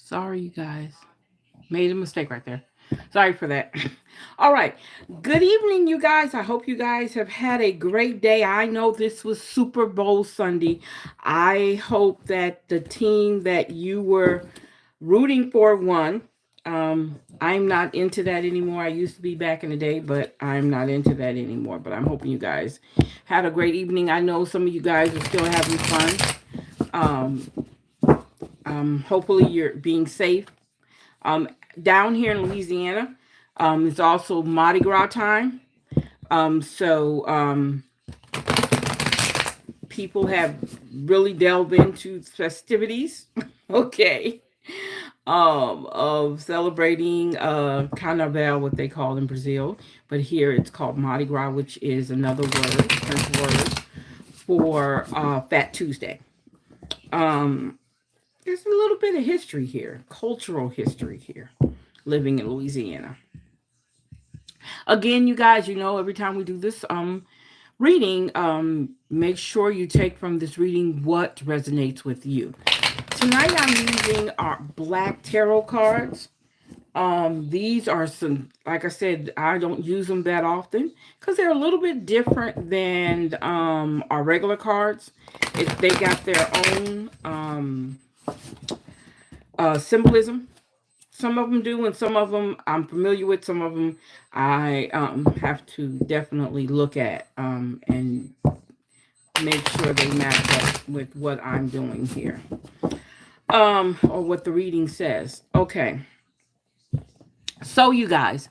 Sorry, you guys. Made a mistake right there. Sorry for that. All right. Good evening, you guys. I hope you guys have had a great day. I know this was Super Bowl Sunday. I hope that the team that you were rooting for won. I'm not into that anymore. I used to be back in the day, but I'm not into that anymore. But I'm hoping you guys had a great evening. I know some of you guys are still having fun. Um, Hopefully you're being safe. Um, Down here in Louisiana, it's also Mardi Gras time. So people have really delved into festivities. Okay. Of celebrating Carnaval, what they call in Brazil, but here it's called Mardi Gras, which is another word, French word for Fat Tuesday. Um, there's a little bit of history here, cultural history here, living in Louisiana. Again, you guys, every time we do this reading, make sure you take from this reading what resonates with you. Tonight I'm using our black tarot cards. These are some, like I said, I don't use them that often because they're a little bit different than our regular cards. They got their own symbolism. Some of them do, and some of them I'm familiar with. Some of them I have to definitely look at and make sure they match up with what I'm doing here, or what the reading says. Okay, so you guys,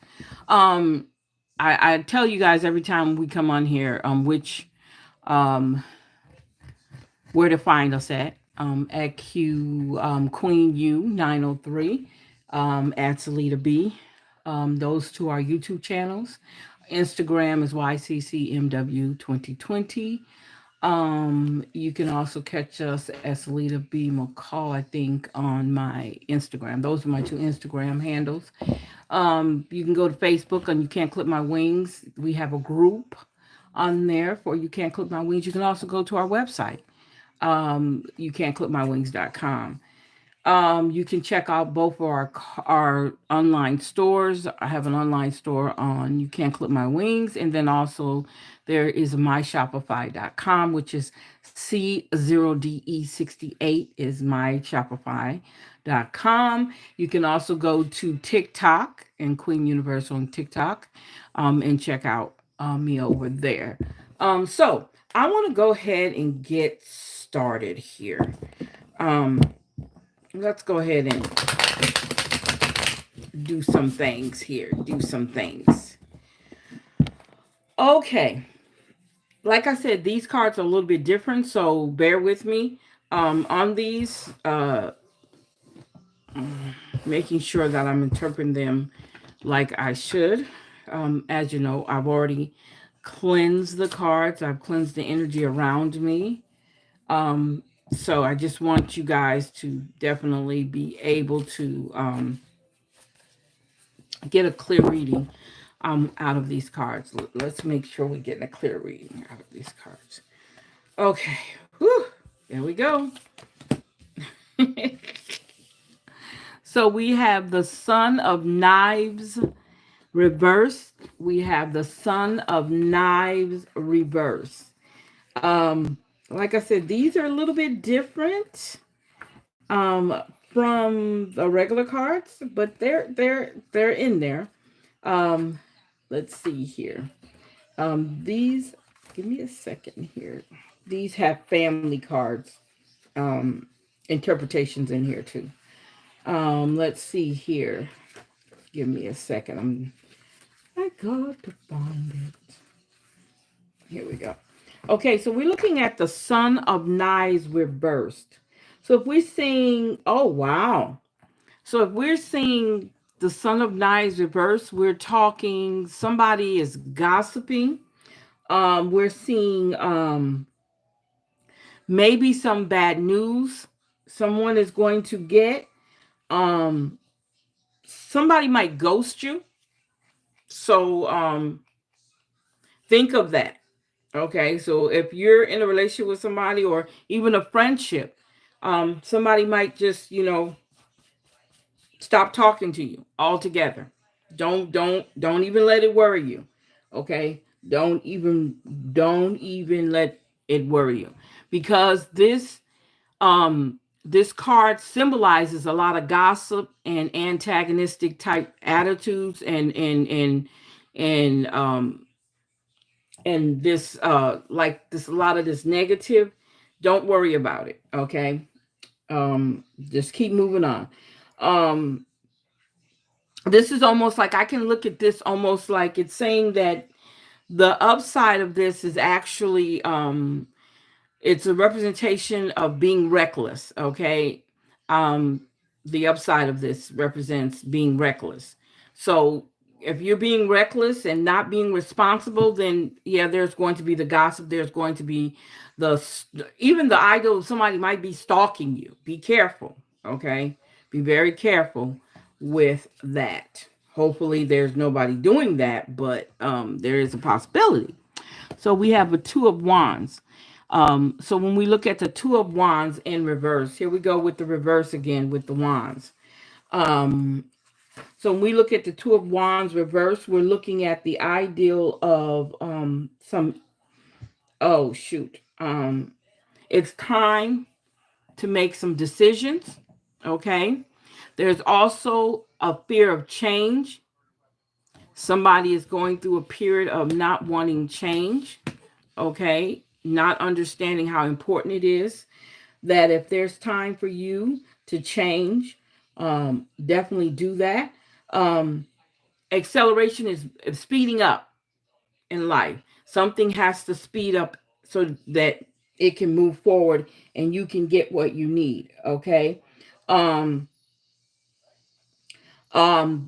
um, I tell you guys every time we come on here, which um, where to find us at Q Queen U 903 at Salita B. Those two are YouTube channels. Instagram is YCCMW 2020. You can also catch us as Salita B McCall, I think, on my Instagram. Those are my two Instagram handles. You can go to Facebook and You Can't Clip My Wings. We have a group on there for You Can't Clip My Wings. You can also go to our website, you can't clip my wings.com. You can check out both of our online stores. I have an online store on You Can't Clip My Wings, and then also there is myshopify.com, which is C0DE68 is myshopify.com. You can also go to TikTok and Queen Universal on TikTok, and check out me over there. So I want to go ahead and get started here. Um, let's go ahead and do some things here. Do some things. Okay. Like I said, these cards are a little bit different, so bear with me on these, making sure that I'm interpreting them like I should. As you know, I've already cleansed the cards, I've cleansed the energy around me. Um, so I just want you guys to definitely be able to get a clear reading out of these cards. Let's make sure we're getting a clear reading out of these cards. Okay. Whew. There we go. So we have the Son of Knives reversed. We have the Son of Knives reversed. Like I said, these are a little bit different from the regular cards, but they're in there. Um, let's see here. These, give me a second here. These have family cards um, interpretations in here too. Let's see here. Give me a second. I got to find it. Here we go. Okay, so we're looking at the Son of Knives reversed. So if we're seeing, oh wow. So if we're seeing the Son of Knives reversed, we're talking somebody is gossiping. We're seeing maybe some bad news someone is going to get. Um, Somebody might ghost you. So think of that. Okay, so if you're in a relationship with somebody or even a friendship, somebody might just, stop talking to you altogether. Don't even let it worry you. Okay? Don't even let it worry you. Because this card symbolizes a lot of gossip and antagonistic type attitudes and and this like this a lot of this negative. Don't worry about it. Okay? Just keep moving on. Um this is almost like I can look at this almost like it's saying that the upside of this is actually it's a representation of being reckless. Okay. um the upside of this represents being reckless. So if you're being reckless and not being responsible, then yeah, there's going to be the gossip, there's going to be the even the idol, somebody might be stalking you. Be careful. Okay, be very careful with that. Hopefully there's nobody doing that, but there is a possibility. So we have a two of wands. So when we look at the two of wands in reverse, here we go with the reverse again with the wands. Um, so when we look at the two of wands reverse, we're looking at the ideal of some, oh shoot. It's time to make some decisions. Okay. There's also a fear of change. Somebody is going through a period of not wanting change. Okay. Not understanding how important it is, that if there's time for you to change, definitely do that. Um, Acceleration is speeding up in life. Something has to speed up so that it can move forward and you can get what you need. Okay. Um,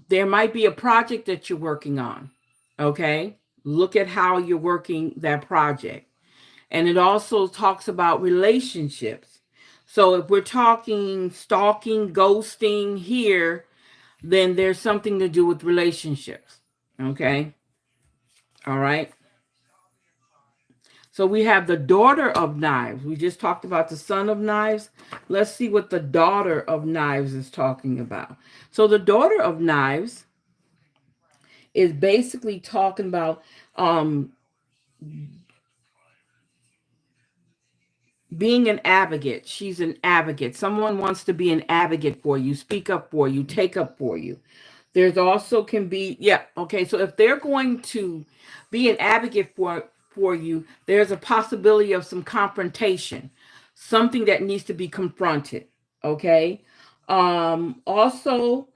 there might be a project that you're working on. Okay. Look at how you're working that project. And it also talks about relationships. So if we're talking stalking, ghosting here, then there's something to do with relationships. Okay. All right. So we have the daughter of knives. We just talked about the son of knives. Let's see what the daughter of knives is talking about. So the daughter of knives is basically talking about um, being an advocate. She's an advocate. Someone wants to be an advocate for you, speak up for you, take up for you. There's also can be, yeah, okay. So if they're going to be an advocate for you, there's a possibility of some confrontation, something that needs to be confronted. Okay. Also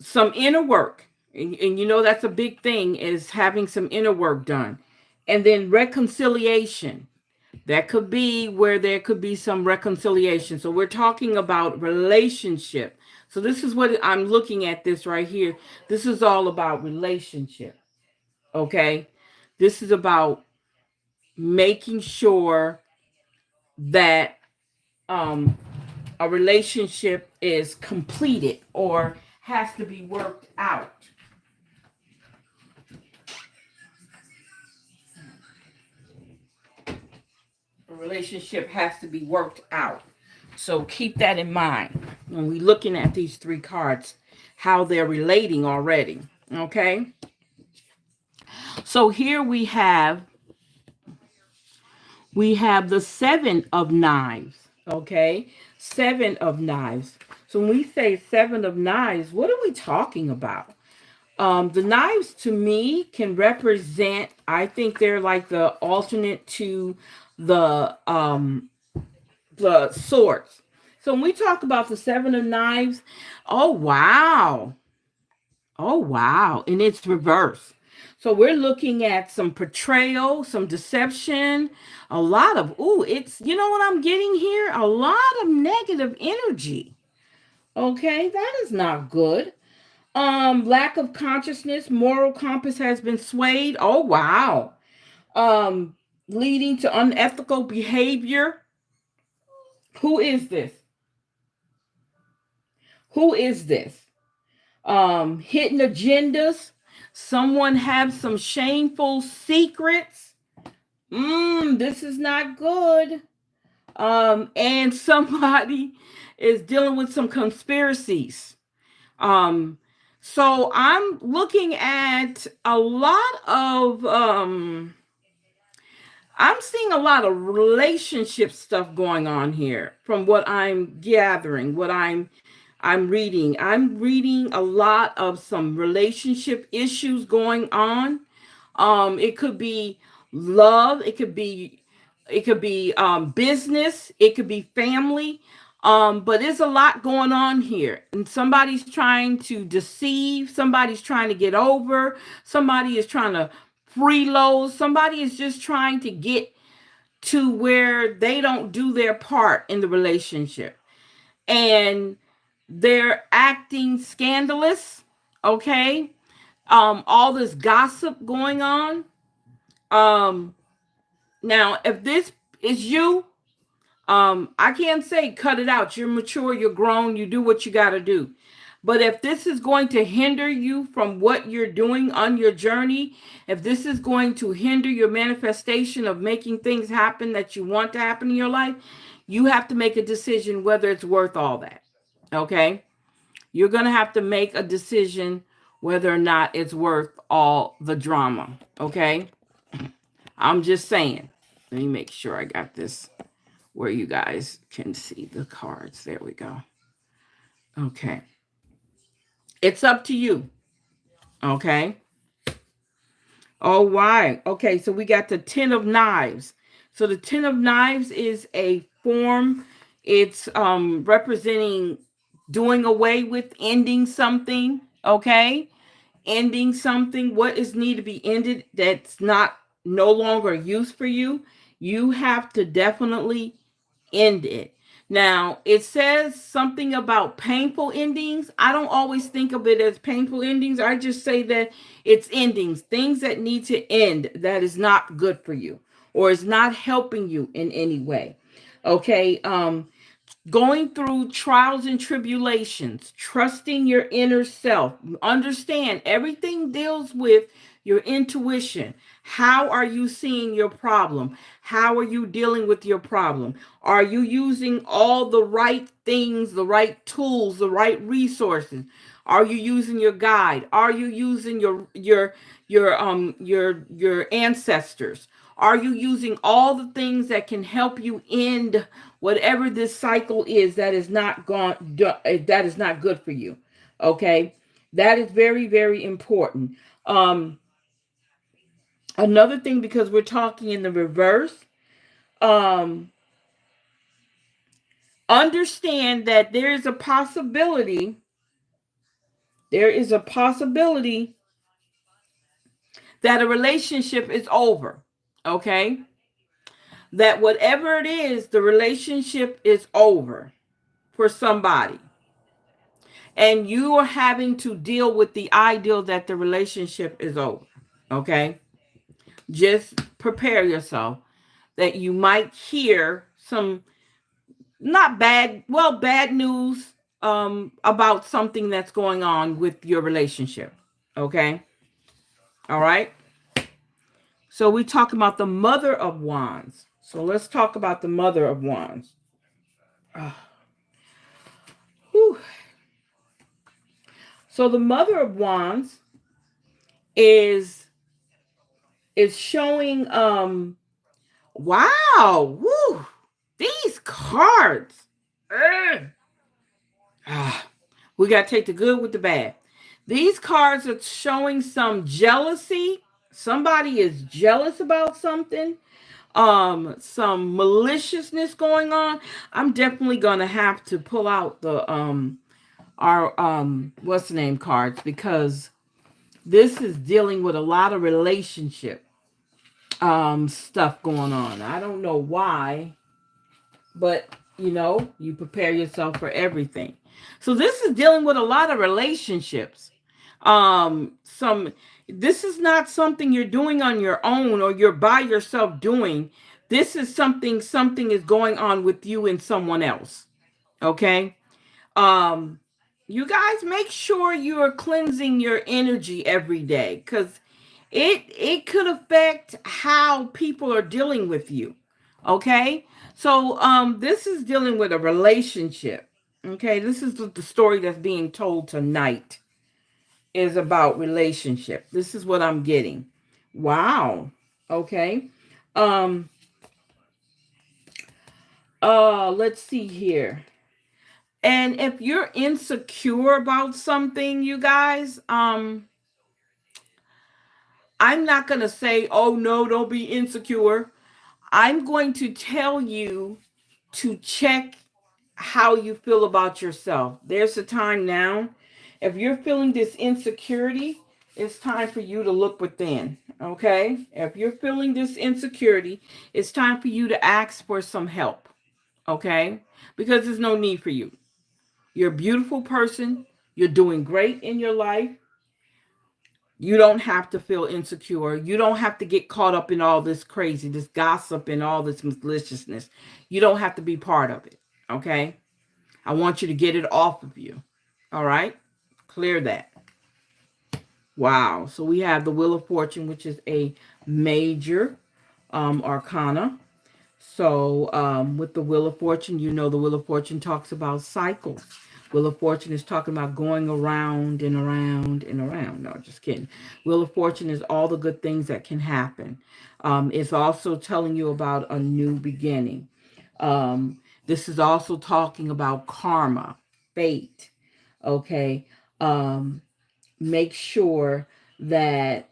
some inner work. And you know that's a big thing, is having some inner work done. And then reconciliation. That could be where there could be some reconciliation. So we're talking about relationship. So this is what I'm looking at this right here. This is all about relationship. Okay. This is about making sure that um, a relationship is completed or has to be worked out. A relationship has to be worked out. So keep that in mind when we're looking at these three cards, how they're relating already. Okay. So here we have the seven of knives. Okay. Seven of knives. So when we say seven of knives, what are we talking about? The knives to me can represent, I think they're like the alternate to the swords. So when we talk about the seven of knives, oh wow. Oh wow. And it's reverse. So we're looking at some portrayal, some deception, a lot of, ooh, it's, you know what I'm getting here? A lot of negative energy. Okay, that is not good. Lack of consciousness, moral compass has been swayed. Oh wow. Um, Leading to unethical behavior. Who is this? Who is this? Hidden agendas. Someone have some shameful secrets. This is not good. And somebody is dealing with some conspiracies. So I'm looking at a lot of I'm seeing a lot of relationship stuff going on here from what I'm gathering, what I'm reading. I'm reading a lot of some relationship issues going on. It could be love, it could be business, it could be family. But there's a lot going on here. And somebody's trying to deceive, somebody's trying to get over, somebody is trying to freeload, somebody is just trying to get to where they don't do their part in the relationship. And they're acting scandalous, okay? All this gossip going on. Um, Now, if this is you, I can't say cut it out. You're mature, you're grown, you do what you got to do. But if this is going to hinder you from what you're doing on your journey, if this is going to hinder your manifestation of making things happen that you want to happen in your life, you have to make a decision whether it's worth all that. Okay? You're going to have to make a decision whether or not it's worth all the drama. Okay? I'm just saying. Let me make sure I got this where you guys can see the cards. There we go. Okay. It's up to you. Okay. Oh, why? Okay, so we got the Ten of Knives. So the Ten of Knives is a form. It's representing doing away with, ending something. Okay, ending something. What is need to be ended that's not no longer use for you. You have to definitely end it. Now, it says something about painful endings. I don't always think of it as painful endings. I just say that it's endings, things that need to end that is not good for you or is not helping you in any way. Okay, going through trials and tribulations, trusting your inner self. Understand everything deals with your intuition. How are you seeing your problem? How are you dealing with your problem? Are you using all the right things, the right tools, the right resources? Are you using your guide? Are you using your ancestors? Are you using all the things that can help you end whatever this cycle is that is not that is not good for you? Okay, that is very, very important. Um, Another thing, because we're talking in the reverse, um, understand that there is a possibility that a relationship is over. Okay, that whatever it is, the relationship is over for somebody. And you are having to deal with the ideal that the relationship is over. Okay? Just prepare yourself that you might hear some not bad, well, bad news about something that's going on with your relationship. Okay? All right? So we talk about the Mother of Wands. So let's talk about the Mother of Wands. Whew. So the Mother of Wands is showing wow, woo, these cards. We got to take the good with the bad. These cards are showing some jealousy. Somebody is jealous about something. Some maliciousness going on. I'm definitely gonna have to pull out the our what's the name cards, because this is dealing with a lot of relationship stuff going on. I don't know why, but you prepare yourself for everything. So this is dealing with a lot of relationships. Some This is not something you're doing on your own or you're by yourself doing. This is something is going on with you and someone else. Okay? Um you guys make sure you are cleansing your energy every day, cuz it could affect how people are dealing with you. Okay? So this is dealing with a relationship. Okay, this is the story that's being told tonight is about relationship. This is what I'm getting. Wow. Okay. Um let's see here. And if you're insecure about something, you guys, I'm not going to say, "Oh no, don't be insecure." I'm going to tell you to check how you feel about yourself. There's a time now. If you're feeling this insecurity, it's time for you to look within. Okay? If you're feeling this insecurity, it's time for you to ask for some help. Okay? Because there's no need for you. You're a beautiful person. You're doing great in your life. You don't have to feel insecure. You don't have to get caught up in all this crazy, this gossip, and all this maliciousness. You don't have to be part of it. Okay? I want you to get it off of you. All right? Clear that. Wow. So we have the Wheel of Fortune, which is a major arcana. So with the Wheel of Fortune, you know the Wheel of Fortune talks about cycles. Wheel of Fortune is talking about going around and around and around. No, just kidding. Wheel of Fortune is all the good things that can happen. It's also telling you about a new beginning. This is also talking about karma, fate. Okay. Make sure that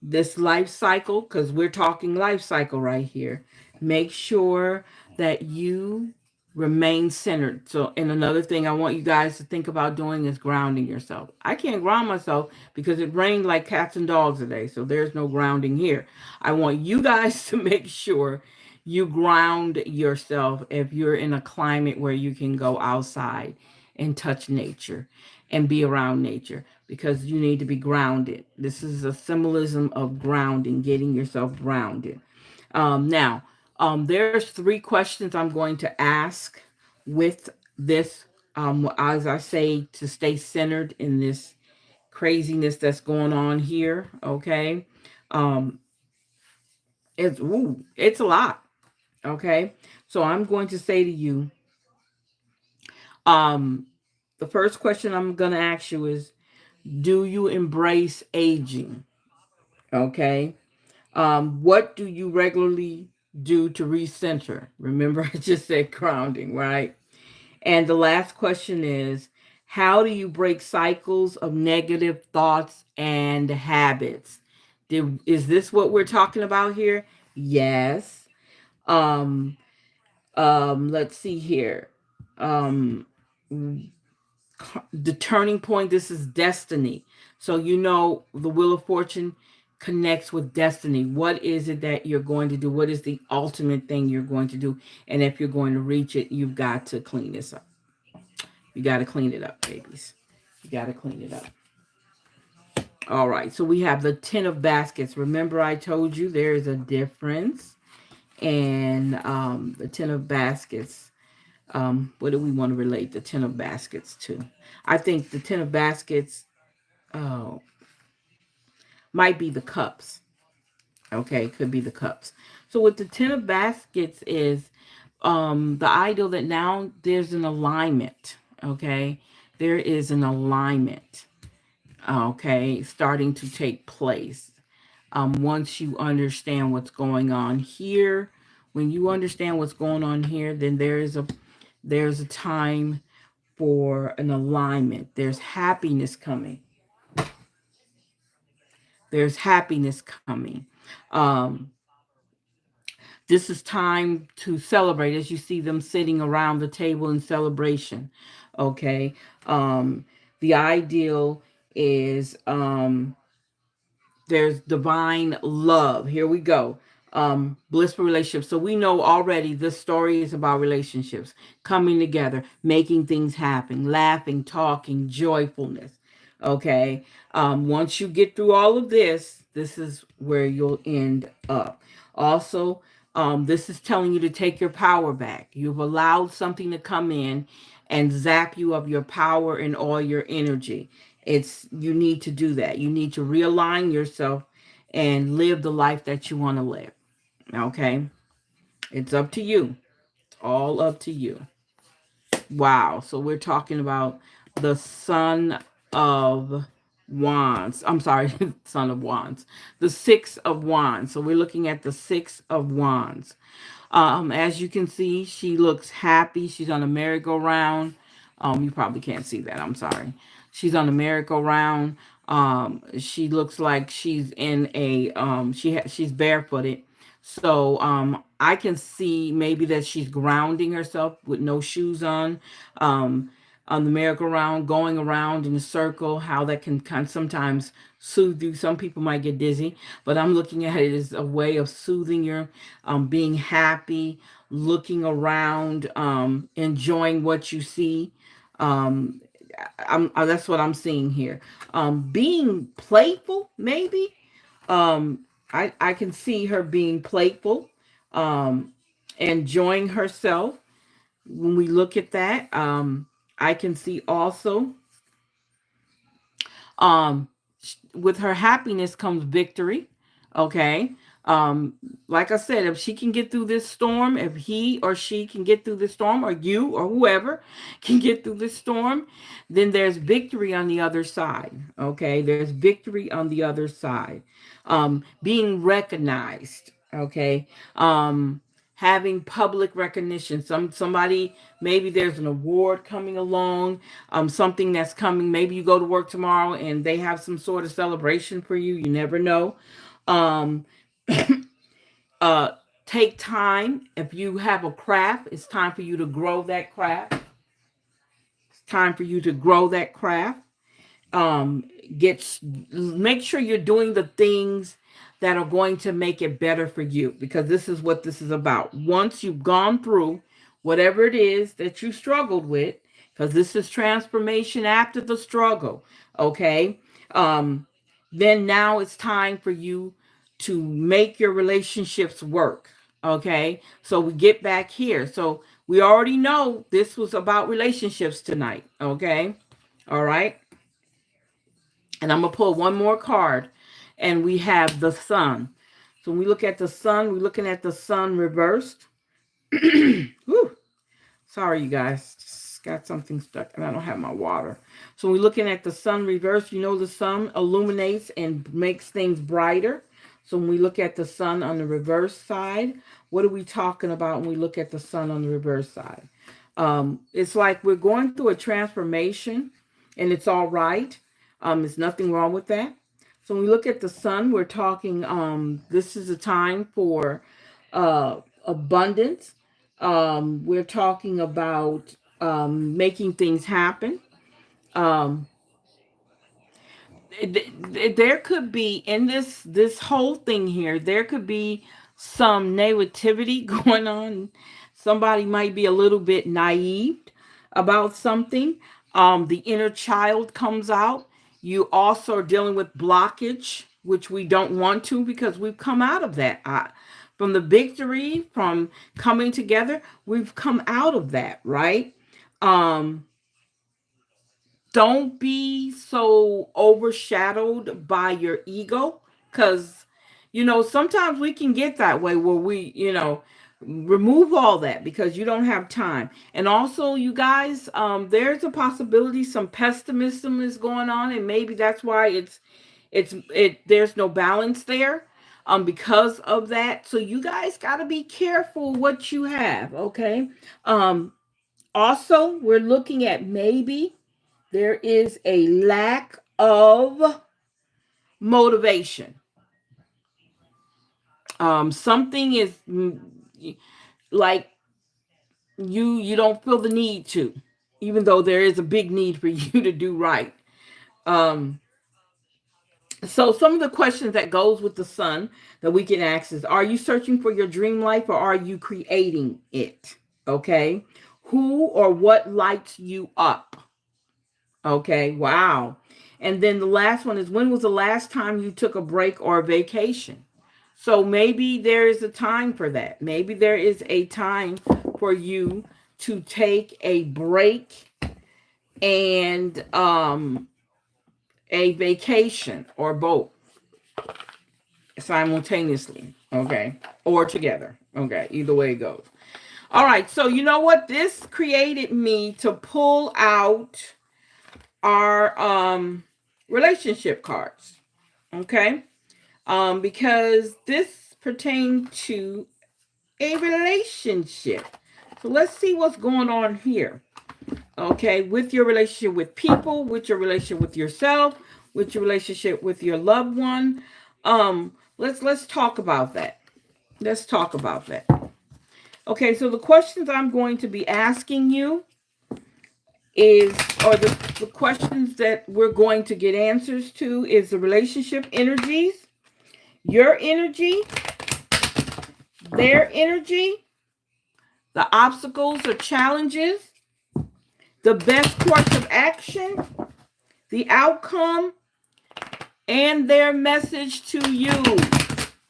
this life cycle, because we're talking life cycle right here, make sure that you remain centered. So, and another thing I want you guys to think about doing is grounding yourself. I can't ground myself because it rained like cats and dogs today, so there's no grounding here. I want you guys to make sure you ground yourself if you're in a climate where you can go outside and touch nature and be around nature, because you need to be grounded. This is a symbolism of grounding, getting yourself grounded. Now, there's three questions I'm going to ask with this, as I say, to stay centered in this craziness that's going on here. Okay, um, it's a lot. Okay, so I'm going to say to you, um, the first question I'm going to ask you is, do you embrace aging? Okay. What do you regularly do to recenter? Remember, I just said grounding, right? And the last question is, how do you break cycles of negative thoughts and habits? Is this what we're talking about here? Yes. Um, let's see here. Um, the turning point, this is destiny. So you know the Wheel of Fortune connects with destiny. What is it that you're going to do? What is the ultimate thing you're going to do? And if you're going to reach it, you've got to clean this up. You got to clean it up, babies. You got to clean it up. All right, so we have the Ten of Baskets. Remember, I told you there is a difference. And the Ten of Baskets, what do we want to relate the Ten of Baskets to? I think the Ten of Baskets, oh, might be the cups. Okay, could be the cups. So with the Ten of Baskets is the ideal that now there's an alignment. Okay, there is an alignment. Okay, starting to take place. Once you understand what's going on here, when you understand what's going on here, then there's a time for an alignment. There's happiness coming. There's happiness coming. Um, this is time to celebrate as you see them sitting around the table in celebration. Okay. Um, the ideal is there's divine love. Here we go. Blissful relationships. So we know already this story is about relationships coming together, making things happen, laughing, talking, joyfulness. Okay. Once you get through all of this, this is where you'll end up. Also, this is telling you to take your power back. You've allowed something to come in and zap you of your power and all your energy. You need to do that. You need to realign yourself and live the life that you want to live. Okay? It's up to you. All up to you. Wow. So we're talking about the Son of Wands. I'm sorry, Son of Wands. The Six of Wands. So we're looking at the Six of Wands. As you can see, she looks happy. She's on a merry-go-round. You probably can't see that. I'm sorry. She's on a merry-go-round. She looks like she's in a she's barefooted. So I can see maybe that she's grounding herself with no shoes um, on the merry-go-round, going around in a circle. How that can kind of sometimes soothe you. Some people might get dizzy, but I'm looking at it as a way of soothing your, being happy, looking around, enjoying what you see. Um, that's what I'm seeing here. Being playful, maybe. I can see her being playful, um, enjoying herself. When we look at that, I can see also, um, with her happiness comes victory. Okay. Um, like I said, if she can get through this storm, if he or she can get through this storm, or you or whoever can get through this storm, then there's victory on the other side. Okay. There's victory on the other side. Being recognized. Okay. Having public recognition. Somebody, maybe there's an award coming along, something that's coming. Maybe you go to work tomorrow and they have some sort of celebration for you. You never know. Um, uh, take time. If you have a craft, it's time for you to grow that craft. It's time for you to grow that craft. um get Make sure you're doing the things that are going to make it better for you, because this is what this is about. Once you've gone through whatever it is that you struggled with, because this is transformation after the struggle. Okay. um then now it's time for you to make your relationships work. Okay, so we get back here. So we already know this was about relationships tonight. Okay. All right. And I'm going to pull one more card, and we have the sun. So when we look at the sun, we're looking at the sun reversed. Whew. Sorry, you guys. Just got something stuck, and I don't have my water. So we're looking at the sun reversed. You know, the sun illuminates and makes things brighter. So when we look at the sun on the reverse side, what are we talking about when we look at the sun on the reverse side? It's like we're going through a transformation, and it's all right. There's nothing wrong with that. So when we look at the sun, we're talking, this is a time for abundance. We're talking about making things happen. Um, there could be in this whole thing here, there could be some negativity going on. Somebody might be a little bit naive about something. The inner child comes out. You also are dealing with blockage, which we don't want to, because we've come out of that. From the victory, from coming together, we've come out of that, right? um don't be so overshadowed by your ego, because sometimes we can get that way where we remove all that because you don't have time. And also, you guys, there's a possibility some pessimism is going on, and maybe that's why there's no balance there, because of that. So you guys got to be careful what you have. Okay. Also, we're looking at maybe there is a lack of motivation. Something is, like, you don't feel the need to, even though there is a big need for you to do right. Um, so some of the questions that goes with the sun that we can ask is: are you searching for your dream life, or are you creating it? Okay. Who or what lights you up? Okay, wow. And then the last one is: when was the last time you took a break or a vacation? So maybe there is a time for that. Maybe there is a time for you to take a break and a vacation, or both simultaneously. Okay, or together. Okay, either way it goes. All right, so you know what? This created me to pull out our relationship cards. Okay? Because this pertains to a relationship. So let's see what's going on here. Okay, with your relationship with people, with your relationship with yourself, with your relationship with your loved one. Let's talk about that. Let's talk about that. Okay, so the questions I'm going to be asking you is, or the questions that we're going to get answers to, is the relationship energies, your energy, their energy, the obstacles or challenges, the best course of action, the outcome, and their message to you.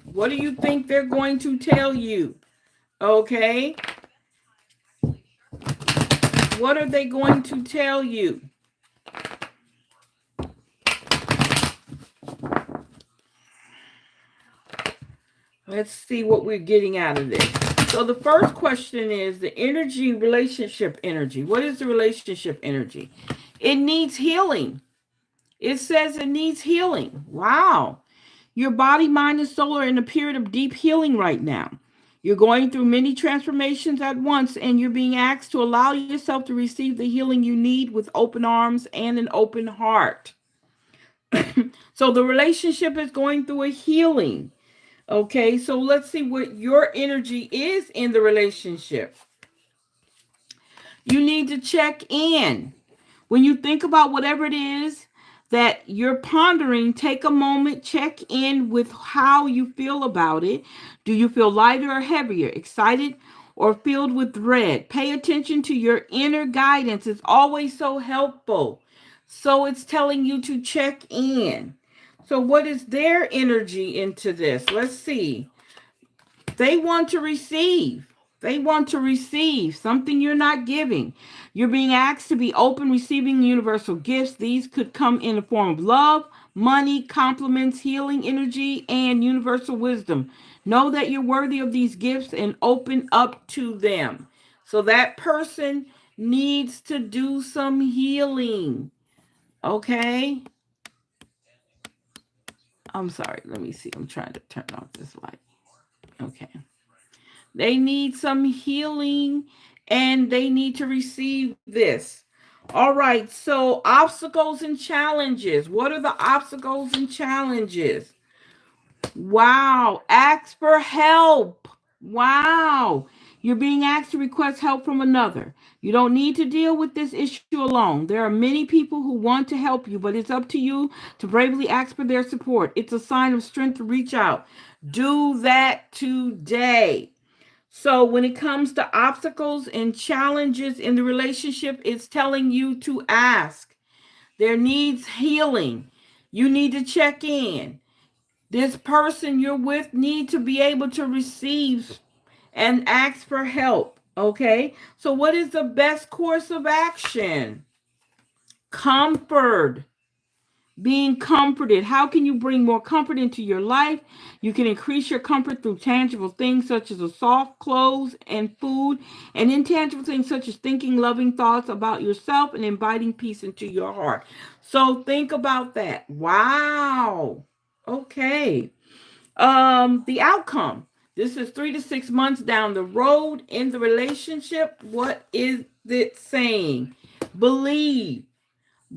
What do you think they're going to tell you? Okay. What are they going to tell you? Let's see what we're getting out of this. So the first question is the energy, relationship energy. What is the relationship energy? It needs healing. It says it needs healing. Wow. Your body, mind, and soul are in a period of deep healing right now. You're going through many transformations at once, and you're being asked to allow yourself to receive the healing you need with open arms and an open heart. So the relationship is going through a healing. Okay, so let's see what your energy is in the relationship. You need to check in. When you think about whatever it is that you're pondering, take a moment, check in with how you feel about it. Do you feel lighter or heavier, excited or filled with dread? Pay attention to your inner guidance. It's always so helpful. So it's telling you to check in. So, what is their energy into this? Let's see. They want to receive. They want to receive something you're not giving. You're being asked to be open, receiving universal gifts. These could come in the form of love, money, compliments, healing energy, and universal wisdom. Know that you're worthy of these gifts and open up to them. So that person needs to do some healing. Okay? I'm sorry. Let me see. I'm trying to turn off this light. Okay. They need some healing and they need to receive this. All right, so obstacles and challenges. What are the obstacles and challenges? Wow, ask for help. Wow, you're being asked to request help from another. You don't need to deal with this issue alone. There are many people who want to help you, but it's up to you to bravely ask for their support. It's a sign of strength to reach out. Do that today. So, when it comes to obstacles and challenges in the relationship, it's telling you to ask. There needs healing. You need to check in. This person you're with need to be able to receive and ask for help. Okay? So, what is the best course of action? Comfort. Being comforted. How can you bring more comfort into your life? You can increase your comfort through tangible things such as a soft clothes and food, and intangible things such as thinking loving thoughts about yourself and inviting peace into your heart. So think about that. Wow. Okay. The outcome. This is 3 to 6 months down the road in the relationship. What is it saying? Believe.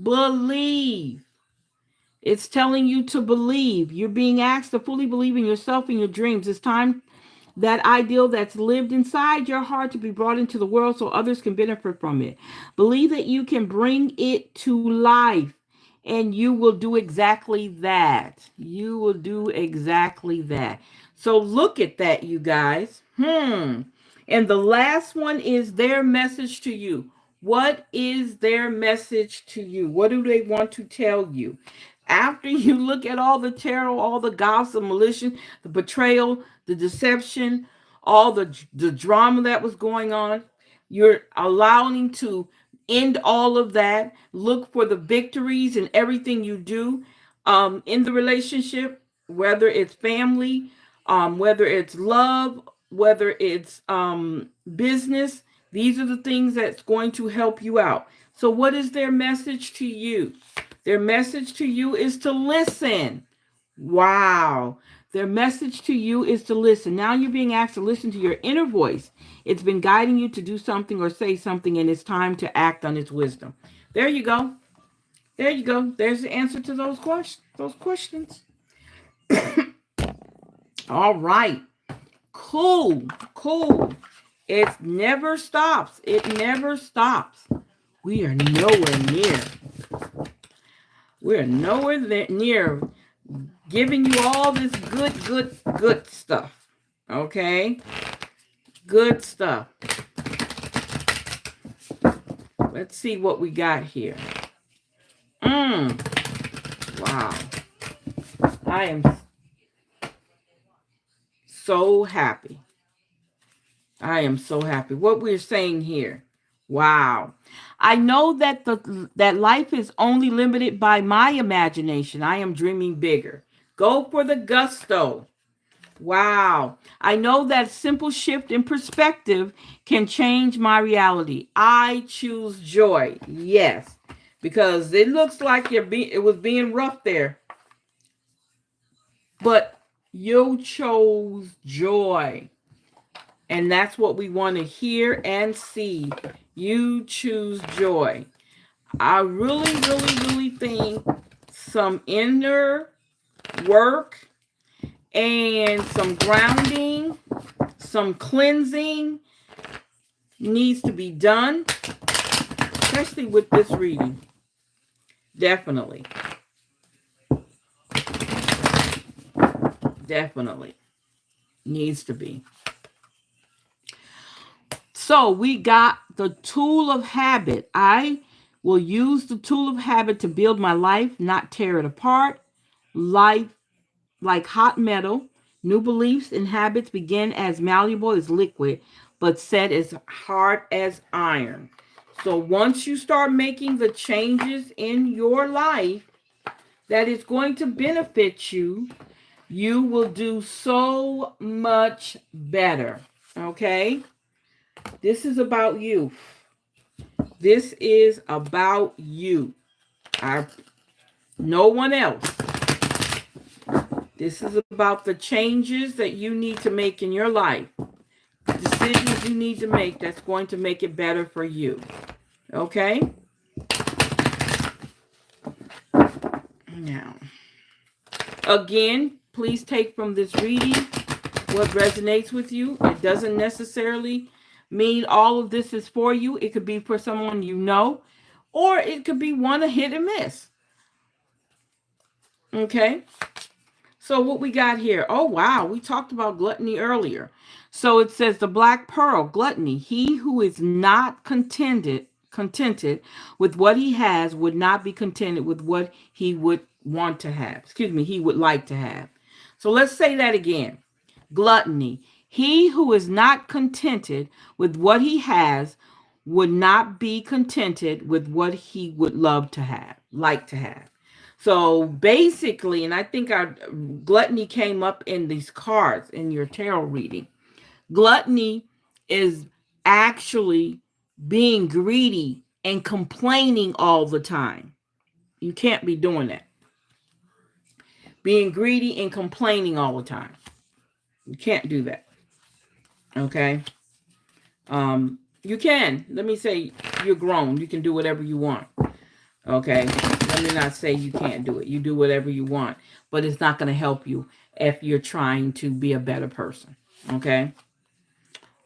Believe. It's telling you to believe. You're being asked to fully believe in yourself and your dreams. It's time that ideal that's lived inside your heart to be brought into the world so others can benefit from it. Believe that you can bring it to life and you will do exactly that. You will do exactly that. So look at that, you guys. And the last one is their message to you. What is their message to you? What do they want to tell you? After you look at all the terror, all the gossip, malicious, the betrayal, the deception, all the drama that was going on, you're allowing to end all of that. Look for the victories in everything you do in the relationship, whether it's family, whether it's love, whether it's business, these are the things that's going to help you out. So what is their message to you? Their message to you is to listen. Wow. Their message to you is to listen. Now you're being asked to listen to your inner voice. It's been guiding you to do something or say something, and it's time to act on its wisdom. There you go. There you go. There's the answer to those questions. All right. Cool. Cool. It never stops. It never stops. We are nowhere near. We're nowhere near giving you all this good stuff. Okay? Good stuff. Let's see what we got here. Wow. I am so happy. I am so happy. What we're saying here. Wow. I know that that life is only limited by my imagination. I am dreaming bigger. Go for the gusto. Wow. I know that simple shift in perspective can change my reality. I choose joy. Yes. Because it looks like it was being rough there. But you chose joy. And that's what we want to hear and see. You choose joy. I really think some inner work and some grounding, some cleansing needs to be done, especially with this reading. Definitely. Definitely needs to be. So we got the tool of habit. I will use the tool of habit to build my life, not tear it apart. Life, like hot metal, new beliefs and habits begin as malleable as liquid, but set as hard as iron. So once you start making the changes in your life that is going to benefit you, you will do so much better. Okay? This is about you. This is about you. No one else. This is about the changes that you need to make in your life. Decisions you need to make that's going to make it better for you. Okay? Now, again, please take from this reading what resonates with you. It doesn't necessarily mean all of this is for you. It could be for someone you know, or it could be one a hit and miss. Okay? So what we got here? Oh, wow. We talked about gluttony earlier. So it says the black pearl, gluttony. He who is not contented with what he has would not be contented with what he would want to have. He would like to have. So let's say that again. Gluttony. He who is not contented with what he has would not be contented with what he would love to have, like to have. So basically, and I think our gluttony came up in these cards in your tarot reading. Gluttony is actually being greedy and complaining all the time. You can't be doing that. Being greedy and complaining all the time. You can't do that. Okay? You can. Let me say you're grown. You can do whatever you want. Okay? Let me not say you can't do it. You do whatever you want. But it's not going to help you if you're trying to be a better person. Okay?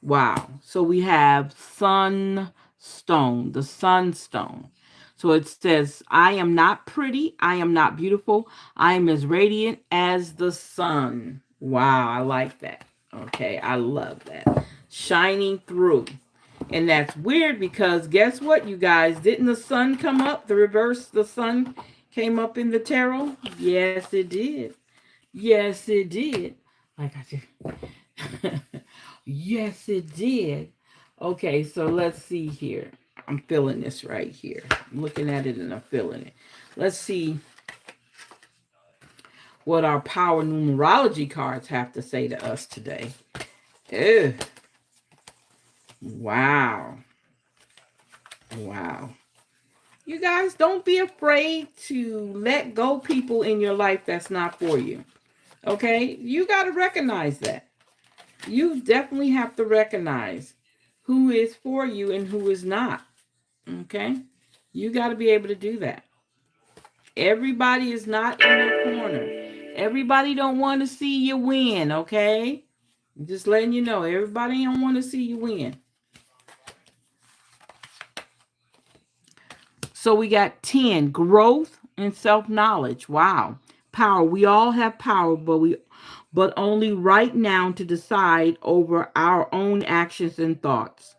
Wow. So we have sunstone, the sunstone. So it says, I am not pretty. I am not beautiful. I am as radiant as the sun. Wow. I like that. Okay. I love that. Shining through. And that's weird because guess what, you guys? Didn't the sun come up? The reverse, the sun came up in the tarot? Yes, it did. Yes, it did. Like I said. Yes, it did. Okay, so let's see here. I'm feeling this right here. I'm looking at it and I'm feeling it. Let's see what our power numerology cards have to say to us today. Ew. Wow. Wow. You guys, don't be afraid to let go people in your life that's not for you. Okay? You got to recognize that. You definitely have to recognize who is for you and who is not. Okay? You got to be able to do that. Everybody is not in your corner. Everybody don't want to see you win, okay? Just letting you know, everybody don't want to see you win. So we got 10, growth and self-knowledge. Wow. Power. We all have power, but only right now to decide over our own actions and thoughts.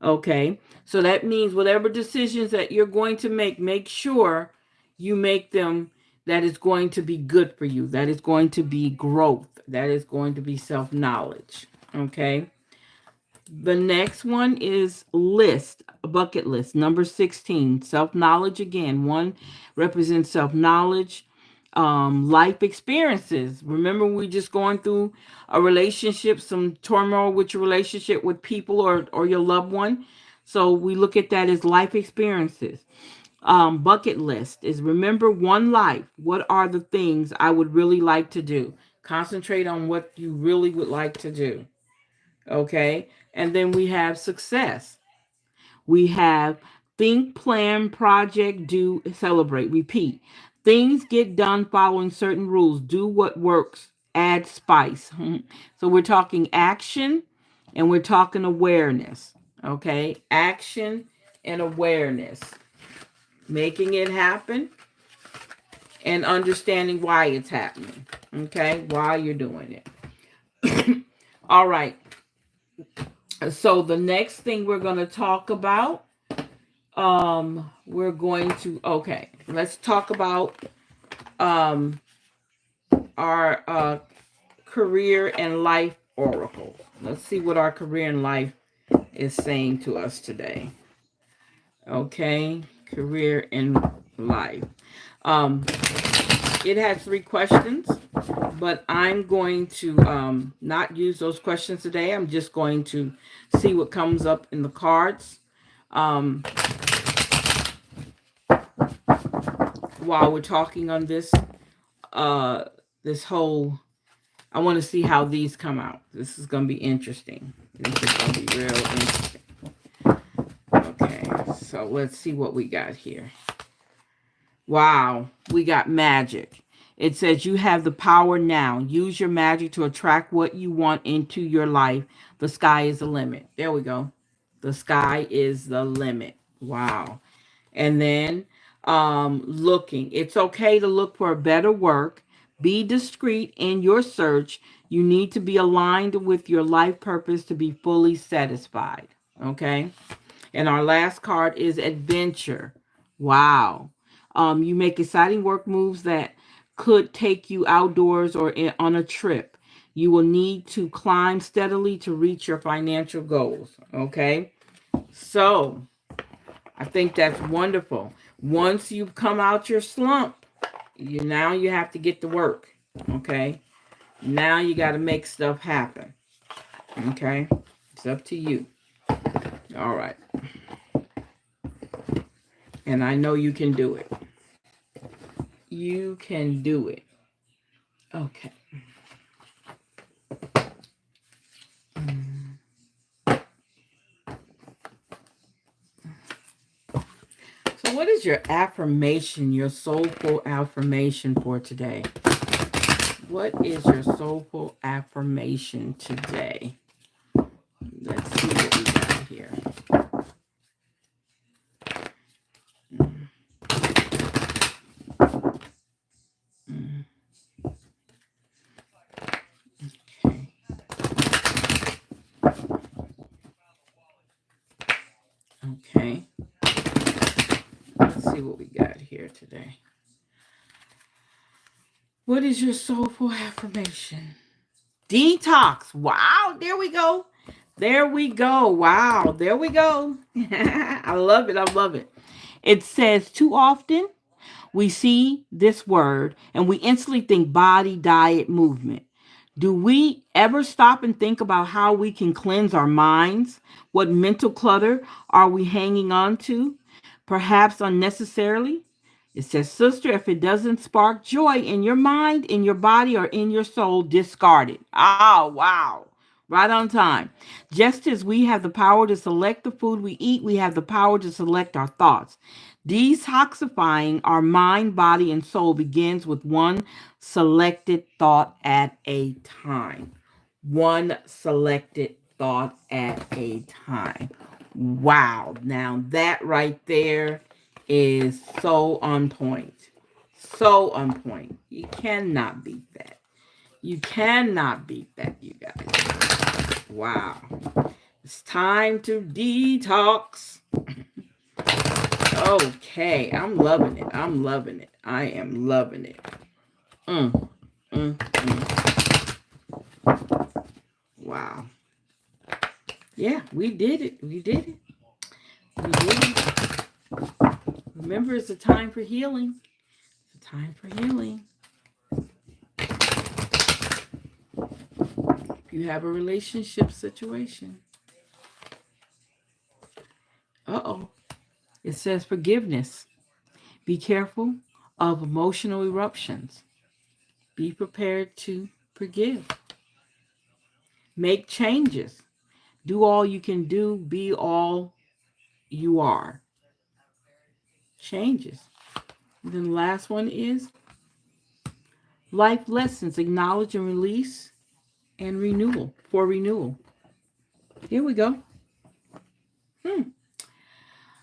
Okay? So that means whatever decisions that you're going to make sure you make them that is going to be good for you. That is going to be growth. That is going to be self-knowledge. Okay? The next one is list, a bucket list. Number 16, self-knowledge again. One represents self-knowledge, life experiences. Remember, we just going through a relationship, some turmoil with your relationship with people or your loved one. So we look at that as life experiences. Bucket list is remember one life. What are the things I would really like to do? Concentrate on what you really would like to do. Okay. And then we have success. We have think, plan, project, do, celebrate, repeat. Things get done following certain rules. Do what works, add spice. So we're talking action and we're talking awareness. Okay. Action and awareness. Making it happen and understanding why it's happening. Okay. Why you're doing it. All right. So the next thing we're going to talk about, let's talk about our career and life oracle. Let's see what our career and life is saying to us today. Okay, career and life. It has 3 questions, but I'm going to not use those questions today. I'm just going to see what comes up in the cards while we're talking on this this whole. I want to see how these come out. This is going to be interesting. This is going to be real interesting. Okay, so let's see what we got here. Wow, we got magic. It says you have the power now. Use your magic to attract what you want into your life. The sky is the limit. There we go. The sky is the limit. Wow. And then looking. It's okay to look for better work. Be discreet in your search. You need to be aligned with your life purpose to be fully satisfied. Okay. And our last card is adventure. Wow. You make exciting work moves that could take you outdoors or on a trip. You will need to climb steadily to reach your financial goals. Okay. So I think that's wonderful. Once you come out your slump, you have to get to work. Okay. Now you got to make stuff happen. Okay. It's up to you. All right. And I know you can do it. You can do it. Okay. So what is your affirmation, your soulful affirmation for today? What is your soulful affirmation today? Let's see what we got here. Okay. Let's see what we got here today. What is your soulful affirmation? Detox. Wow. There we go. There we go. Wow. There we go. I love it. I love it. It says too often we see this word and we instantly think body, diet, movement. Do we ever stop and think about how we can cleanse our minds? What mental clutter are we hanging on to, perhaps unnecessarily? It says, sister, if it doesn't spark joy in your mind, in your body, or in your soul, discard it. Oh, wow. Right on time. Just as we have the power to select the food we eat, we have the power to select our thoughts. Detoxifying our mind, body, and soul begins with one selected thought at a time. One selected thought at a time. Wow. Now, that right there is so on point. So on point. You cannot beat that. You cannot beat that, you guys. Wow. It's time to detox. Okay, I'm loving it. I'm loving it. I am loving it. Mm, mm. Wow. Yeah, we did it. We did it. We did it. Remember, it's a time for healing. It's a time for healing. If you have a relationship situation. Uh-oh. It says forgiveness. Be careful of emotional eruptions. Be prepared to forgive. Make changes. Do all you can do. Be all you are. Changes. And then the last one is life lessons. Acknowledge and release and renewal. For renewal. Here we go.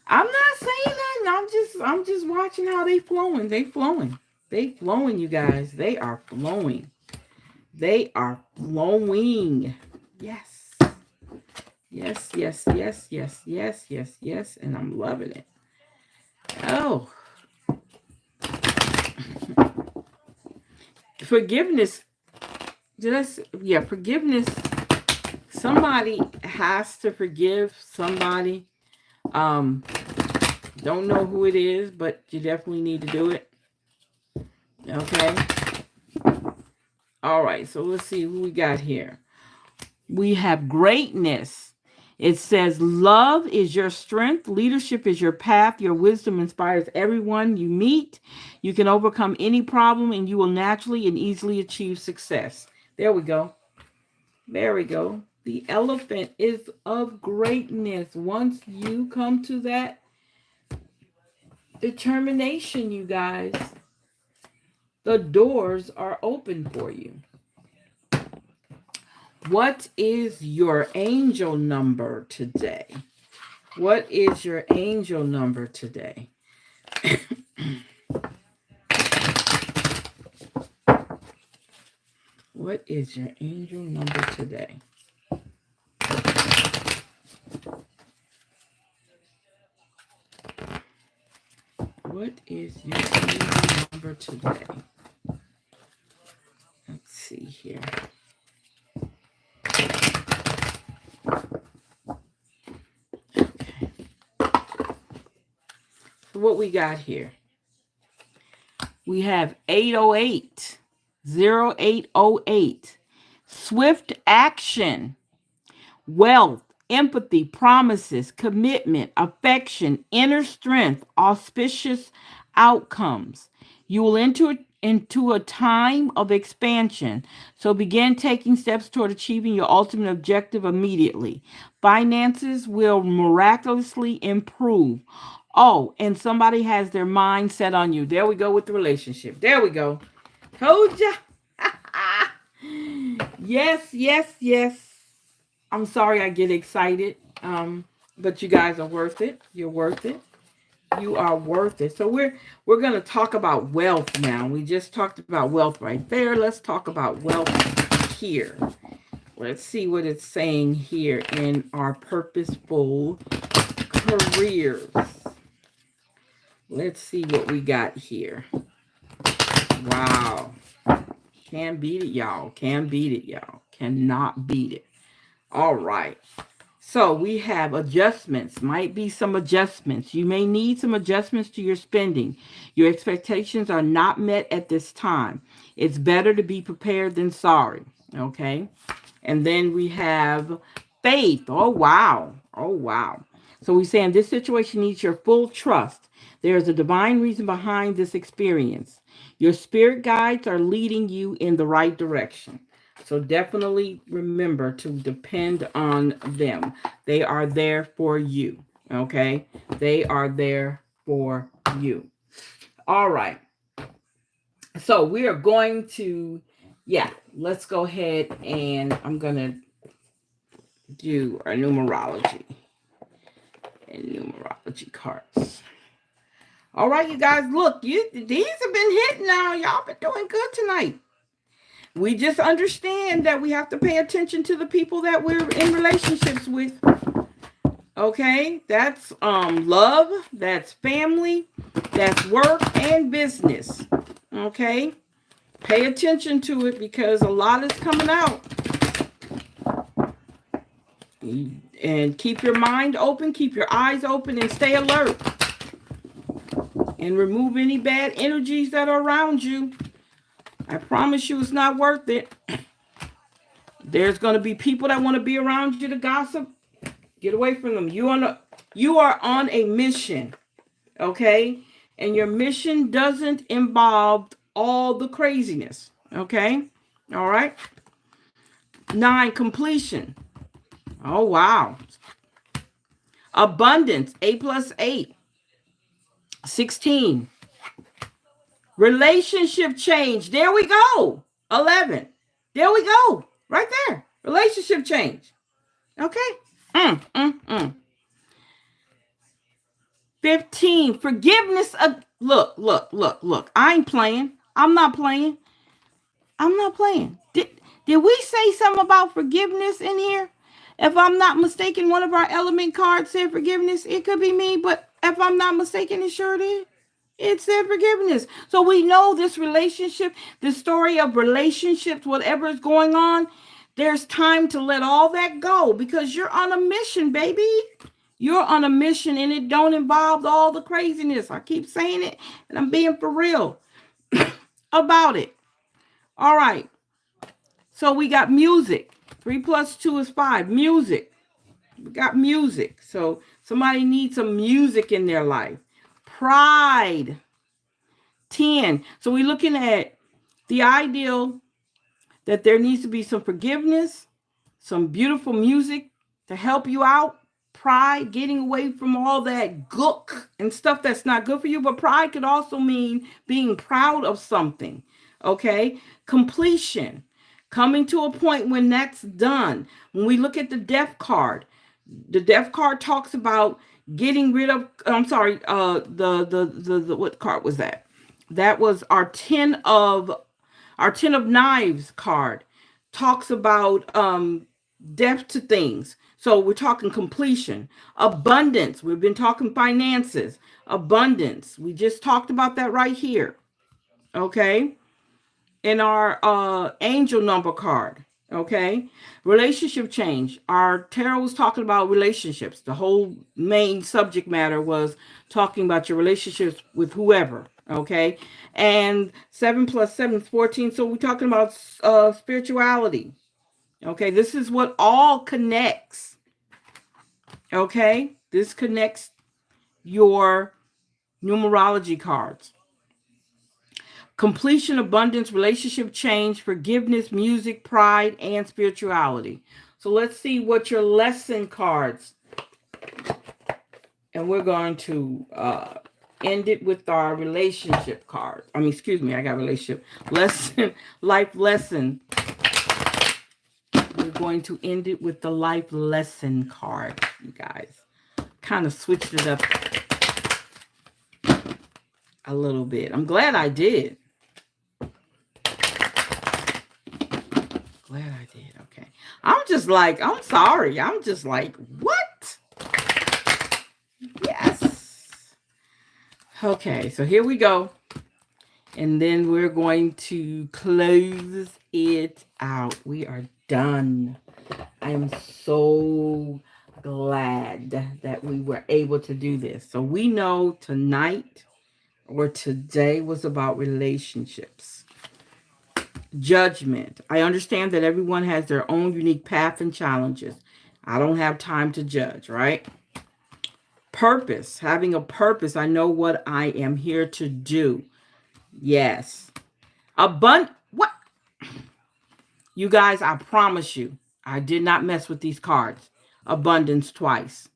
I'm not saying nothing. I'm just watching how they flowing. They flowing. They flowing, you guys. They are flowing. They are flowing. Yes. Yes, yes, yes, yes, yes, yes, yes. And I'm loving it. Oh. Forgiveness. Forgiveness. Somebody has to forgive somebody. Don't know who it is, but you definitely need to do it. Okay. All right. So let's see who we got here. We have greatness. It says, love is your strength. Leadership is your path. Your wisdom inspires everyone you meet. You can overcome any problem and you will naturally and easily achieve success. There we go. There we go. The elephant is of greatness. Once you come to that determination, you guys, the doors are open for you. What is your angel number today? What is your angel number today? What is your angel number today? What is your angel number today? Let's see here. Okay. So what we got here? We have 808, 0808. Swift action, wealth, empathy, promises, commitment, affection, inner strength, auspicious outcomes. You will enter into a time of expansion. So begin taking steps toward achieving your ultimate objective immediately. Finances will miraculously improve. Oh, and somebody has their mind set on you. There we go with the relationship. There we go. Told ya. Yes, yes, yes. I'm sorry I get excited. But you guys are worth it. You're worth it. You are worth it. So we're gonna talk about wealth now. We just talked about wealth right there. Let's talk about wealth here. Let's see what it's saying here in our purposeful careers. Let's see what we got here. Wow. Can't beat it, y'all. Can't beat it, y'all. Cannot beat it. All right. So we have adjustments. Might be some adjustments. You may need some adjustments to your spending. Your expectations are not met at this time. It's better to be prepared than sorry. Okay. And then we have faith. Oh, wow. Oh, wow. So we're saying this situation needs your full trust. There's a divine reason behind this experience. Your spirit guides are leading you in the right direction. So definitely remember to depend on them. They are there for you. Okay. They are there for you. All right. So we are going to, yeah, let's go ahead and I'm going to do our numerology and numerology cards. All right, you guys, look, these have been hitting now. Y'all been doing good tonight. We just understand that we have to pay attention to the people that we're in relationships with. Okay, that's love, that's family, that's work and business. Okay, pay attention to it because a lot is coming out. And keep your mind open, keep your eyes open, and stay alert. And remove any bad energies that are around you. I promise you it's not worth it. There's going to be people that want to be around you to gossip. Get away from them. You are on a mission, okay? And your mission doesn't involve all the craziness, okay? All right? 9, completion. Oh, wow. Abundance, 8 plus 8. 16. Relationship change. There we go. 11. There we go. Right there. Relationship change. Okay. 15. Forgiveness. Look. I ain't playing. I'm not playing. Did we say something about forgiveness in here? If I'm not mistaken, one of our element cards said forgiveness. It could be me, but if I'm not mistaken, it sure did. It said forgiveness. So we know this relationship, the story of relationships, whatever is going on, there's time to let all that go because you're on a mission, baby. You're on a mission and it don't involve all the craziness. I keep saying it and I'm being for real about it. All right. So we got music. 3 plus 2 is 5. Music. We got music. So somebody needs some music in their life. Pride. 10. So we're looking at the ideal that there needs to be some forgiveness, some beautiful music to help you out. Pride, getting away from all that gook and stuff that's not good for you. But pride could also mean being proud of something. Okay. Completion. Coming to a point when that's done. When we look at the death card talks about getting rid of, what card was that? That was our 10 of knives card. Talks about death to things. So we're talking completion. Abundance. We've been talking finances. Abundance. We just talked about that right here. Okay. In our angel number card. Okay. Relationship change. Our tarot was talking about relationships. The whole main subject matter was talking about your relationships with whoever. Okay. And 7 plus 7 is 14. So we're talking about spirituality. Okay. This is what all connects. Okay. This connects your numerology cards. Completion, abundance, relationship change, forgiveness, music, pride, and spirituality. So let's see what your lesson cards. And we're going to end it with our relationship card. I got relationship. Lesson, life lesson. We're going to end it with the life lesson card, you guys. Kind of switched it up a little bit. I'm glad I did. Okay. I'm sorry. I'm just like, what? Yes. Okay, so here we go. And then we're going to close it out. We are done. I am so glad that we were able to do this. So we know tonight or today was about relationships. Judgment. I understand that everyone has their own unique path and challenges. I don't have time to judge, right? Purpose. Having a purpose. I know what I am here to do. Yes. What? You guys, I promise you, I did not mess with these cards. Abundance twice.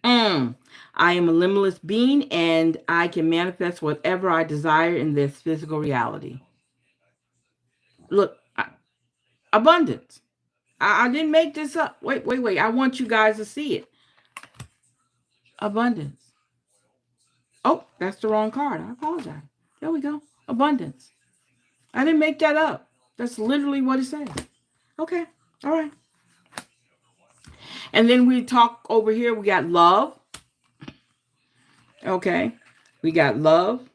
I am a limitless being and I can manifest whatever I desire in this physical reality. Look, abundance. I didn't make this up. Wait. I want you guys to see it. Abundance. Oh, that's the wrong card. I apologize. There we go. Abundance. I didn't make that up. That's literally what it says. Okay. All right. And then we talk over here. We got love. Okay. We got love.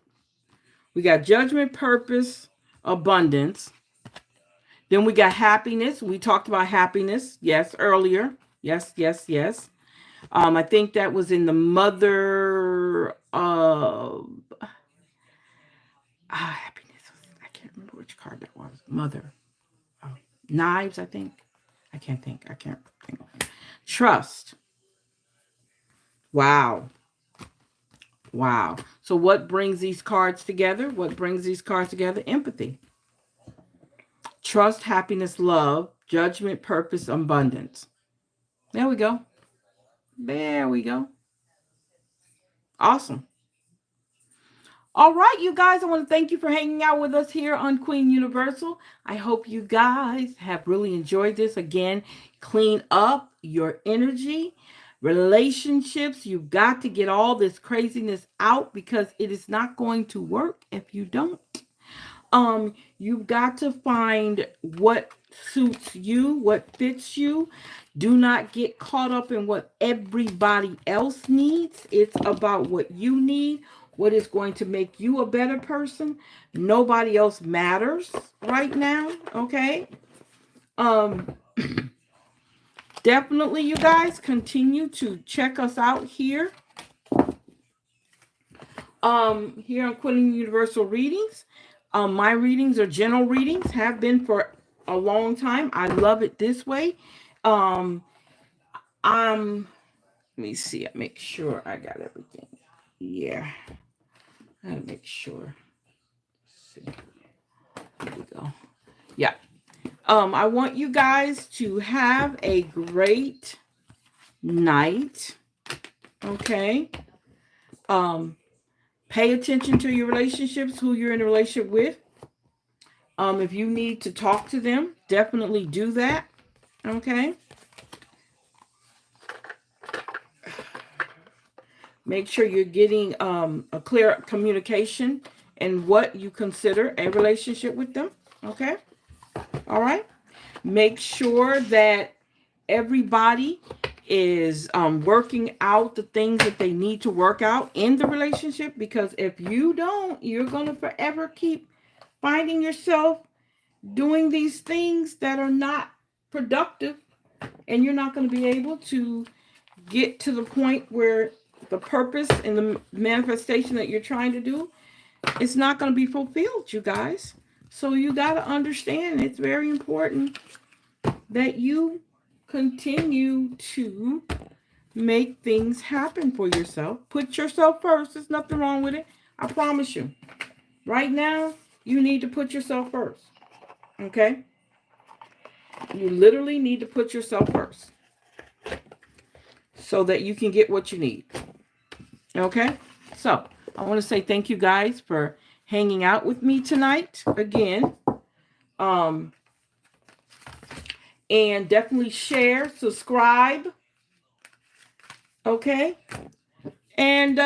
We got judgment, purpose, abundance. Then we got happiness. We talked about happiness. Yes, earlier. Yes. I think that was in the mother happiness. I can't remember which card that was. Mother. Knives, I think. I can't think. Trust. Wow. So what brings these cards together? Empathy. Trust, happiness, love, judgment, purpose, abundance. There we go. Awesome. All right, you guys, I want to thank you for hanging out with us here on Queen Universal. I hope you guys have really enjoyed this. Again, clean up your energy, relationships. You've got to get all this craziness out because it is not going to work if you don't. You've got to find what suits you, what fits you. Do not get caught up in what everybody else needs. It's about what you need, what is going to make you a better person. Nobody else matters right now, okay? Definitely, you guys, continue to check us out here. Here on Queen Universal Readings. My readings are general readings, have been for a long time. I love it this way. Let me see. I make sure I got everything. Yeah. I gotta make sure. Let's see. There we go. Yeah. I want you guys to have a great night. Okay. Pay attention to your relationships, who you're in a relationship with. If you need to talk to them, definitely do that. Okay. Make sure you're getting a clear communication and what you consider a relationship with them. Okay. All right. Make sure that everybody is working out the things that they need to work out in the relationship, because if you don't, you're going to forever keep finding yourself doing these things that are not productive, and you're not going to be able to get to the point where the purpose and the manifestation that you're trying to do, it's not going to be fulfilled, you guys. So you got to understand, it's very important that you continue to make things happen for yourself. Put yourself first. There's nothing wrong with it. I promise you. Right now, you need to put yourself first. Okay? You literally need to put yourself first so that you can get what you need. Okay? So, I want to say thank you guys for hanging out with me tonight again. And definitely share, subscribe. Okay? And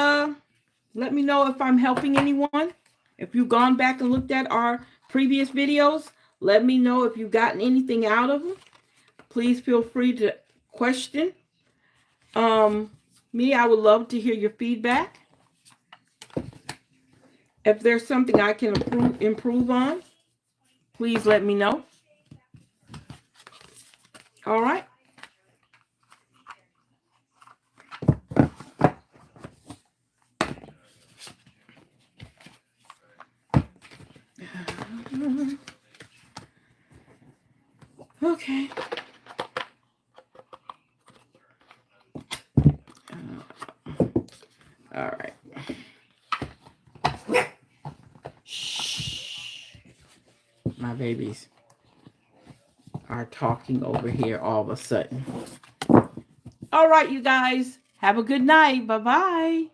let me know if I'm helping anyone. If you've gone back and looked at our previous videos, let me know if you've gotten anything out of them. Please feel free to question me. I would love to hear your feedback. If there's something I can improve on, please let me know. All right. Okay. All right. Shh. My babies are talking over here all of a sudden. All right, you guys. Have a good night. Bye-bye.